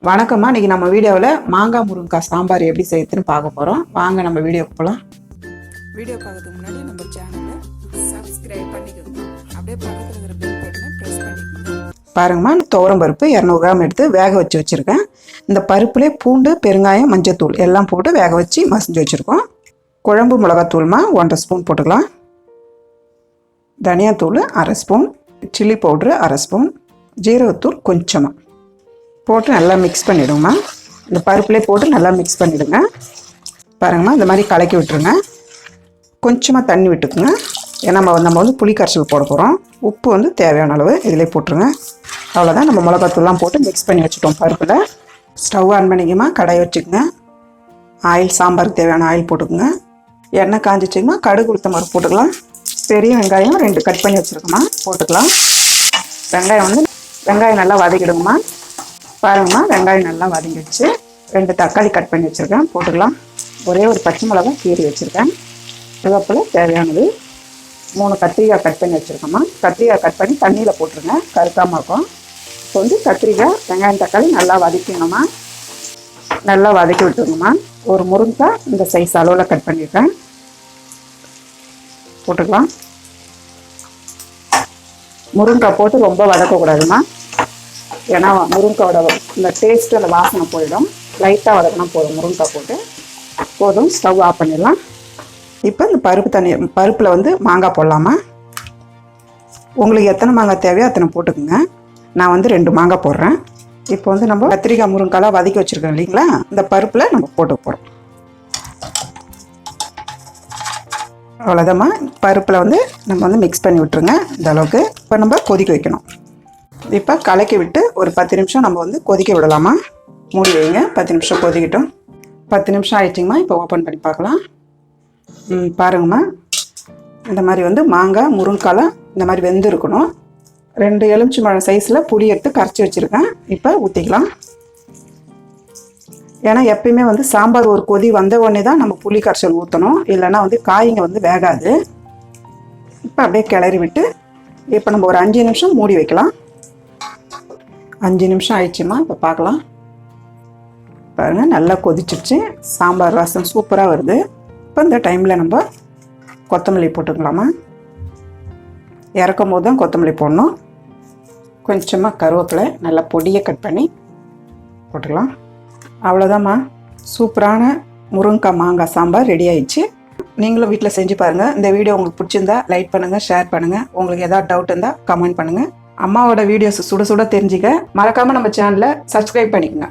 வணக்கம்மா. இன்னைக்கு நம்ம வீடியோவில் மாங்காய் முருங்கைக்காய் சாம்பார் எப்படி செய்யுதுன்னு பார்க்க போகிறோம். வாங்க நம்ம வீடியோக்கு போகலாம். வீடியோ பார்க்கறதுக்கு முன்னாடி நம்ம சேனலை சப்ஸ்கிரைப் பண்ணிக்கோங்க. அப்படியே பக்கத்தில் இருக்கிற பெல் பட்டனை ப்ரெஸ் பண்ணிக்கோங்க. பாருங்கம்மா, துவரம் பருப்பு 200 கிராம் எடுத்து வேக வச்சு வச்சுருக்கேன். இந்த பருப்புலேயே பூண்டு, பெருங்காயம், மஞ்சத்தூள் எல்லாம் போட்டு வேக வச்சு மசிஞ்சு வச்சுருக்கோம். குழம்பு மிளகாத்தூள்மா 1.5 ஸ்பூன் போட்டுக்கலாம். தனியாத்தூள் 1/2 ஸ்பூன், சில்லி பவுட்ரு 1/2 ஸ்பூன், ஜீரகத்தூள் கொஞ்சமாக போட்டு நல்லா மிக்ஸ் பண்ணிவிடுங்கம்மா. இந்த பருப்புலேயே போட்டு நல்லா மிக்ஸ் பண்ணிவிடுங்க. பாருங்கம்மா, இந்த மாதிரி கலக்கி விட்டுருங்க. கொஞ்சமாக தண்ணி விட்டுக்குங்க. ஏன்னா நம்ம வந்து புளி கரைசல் போட போகிறோம். உப்பு வந்து தேவையான அளவு இதிலே போட்டுருங்க. அவ்வளோதான். நம்ம மிளகாத்தூள்லாம் போட்டு மிக்ஸ் பண்ணி வச்சுட்டோம் பருப்பில். ஸ்டவ் ஆன் பண்ணிக்கமா, கடாய் வச்சுக்கோங்க. ஆயில், சாம்பாருக்கு தேவையான ஆயில் போட்டுக்கோங்க. எண்ணெய் காஞ்சிச்சிங்கம்மா, கடுகு உளுத்தம் பருப்பு போட்டுக்கலாம். பெரிய வெங்காயம் 2 கட் பண்ணி வச்சுருக்கோம்மா, போட்டுக்கலாம். வெங்காயம் நல்லா வதக்கிடுங்கம்மா. பாருங்கம்மா, வெங்காயம் நல்லா வதங்கிடுச்சு. 2 தக்காளி கட் பண்ணி வச்சுருக்கேன், போட்டுக்கலாம். ஒரே ஒரு பச்சை மிளகாய் கீறி வச்சுருக்கேன். கருவேப்பிலை தேவையானது. 3 கத்திரிக்காய் கட் பண்ணி வச்சுருக்கோம்மா. கத்திரிக்காய் கட் பண்ணி தண்ணியில் போட்டுருங்க, கருக்காமல் இருக்கும். இப்போ வந்து கத்திரிக்காய், வெங்காயம், தக்காளி நல்லா வதக்கிங்கம்மா. நல்லா வதக்கி விட்டுருங்கம்மா. ஒரு முருங்கைக்காய் இந்த சைஸ் அளவில் கட் பண்ணியிருக்கேன், போட்டுக்கலாம். முருங்கைக்காய் போட்டு ரொம்ப வதக்கக்கூடாதுமா. ஏன்னா முருங்கையோட இந்த டேஸ்ட்டு, அந்த வாசனை போயிடும். லைட்டாக வதக்கினா போதும். முருங்கைக்காய் போட்டு போதும். ஸ்டவ் ஆஃப் பண்ணிடலாம். இப்போ இந்த பருப்பில் வந்து மாங்காய் போடலாமா. உங்களுக்கு எத்தனை மாங்காய் தேவையோ அத்தனை போட்டுக்குங்க. நான் வந்து 2 மாங்காய் போடுறேன். இப்போ வந்து நம்ம கத்திரிக்காய், முருங்கைக்காய் வதக்கி வச்சுருக்கோம் இல்லைங்களா, இந்த பருப்பில் நம்ம போட்டு போகிறோம். அவ்வளோதாம்மா. பருப்பில் வந்து நம்ம வந்து மிக்ஸ் பண்ணி விட்டுருங்க இந்த அளவுக்கு. இப்போ நம்ம கொதிக்க வைக்கணும். இப்போ கலக்கி விட்டு ஒரு 10 நிமிஷம் நம்ம வந்து கொதிக்க விடலாமா. மூடி வைங்க. 10 நிமிஷம் கொதிக்கட்டும். 10 நிமிஷம் ஆயிடுச்சிங்கம்மா. இப்போ ஓப்பன் பண்ணி பார்க்கலாம். பாருங்கம்மா, இந்த மாதிரி வந்து மாங்காய், முருங்கைக்காய் இந்த மாதிரி வெந்து இருக்கணும். 2 எலுமிச்சம்பழம் சைஸில் புளி எடுத்து கரைச்சி வச்சுருக்கேன். இப்போ ஊற்றிக்கலாம். ஏன்னா எப்பயுமே வந்து சாம்பார் ஒரு கொதி வந்த உடனே தான் நம்ம புளி கரைச்சல் ஊற்றணும், இல்லைன்னா வந்து காய்ங்க வந்து வேகாது. இப்போ அப்படியே கிளறி விட்டு இப்போ நம்ம ஒரு 5 நிமிஷம் மூடி வைக்கலாம். 5 நிமிஷம் ஆயிடுச்சுமா. இப்போ பார்க்கலாம். பாருங்கள், நல்லா கொதிச்சிடுச்சு. சாம்பார் வாசம் சூப்பராக வருது. இப்போ இந்த டைமில் நம்ம கொத்தமல்லி போட்டுக்கலாமா. இறக்கும் போது தான் கொத்தமல்லி போடணும். கொஞ்சமாக கருவேப்பிலை நல்லா பொடியை கட் பண்ணி போட்டுக்கலாம். அவ்வளோதாம்மா, சூப்பரான முருங்கைக்காய் மாங்காய் சாம்பார் ரெடி ஆயிடுச்சு. நீங்களும் வீட்டில் செஞ்சு பாருங்கள். இந்த வீடியோ உங்களுக்கு பிடிச்சிருந்தா லைக் பண்ணுங்கள், ஷேர் பண்ணுங்கள். உங்களுக்கு ஏதாவது டவுட் இருந்தால் கமெண்ட் பண்ணுங்கள். அம்மாவோட வீடியோஸ் சுட சுட தெரிஞ்சுக்க மறக்காமல் நம்ம சேனலை சப்ஸ்கிரைப் பண்ணிக்கோங்க.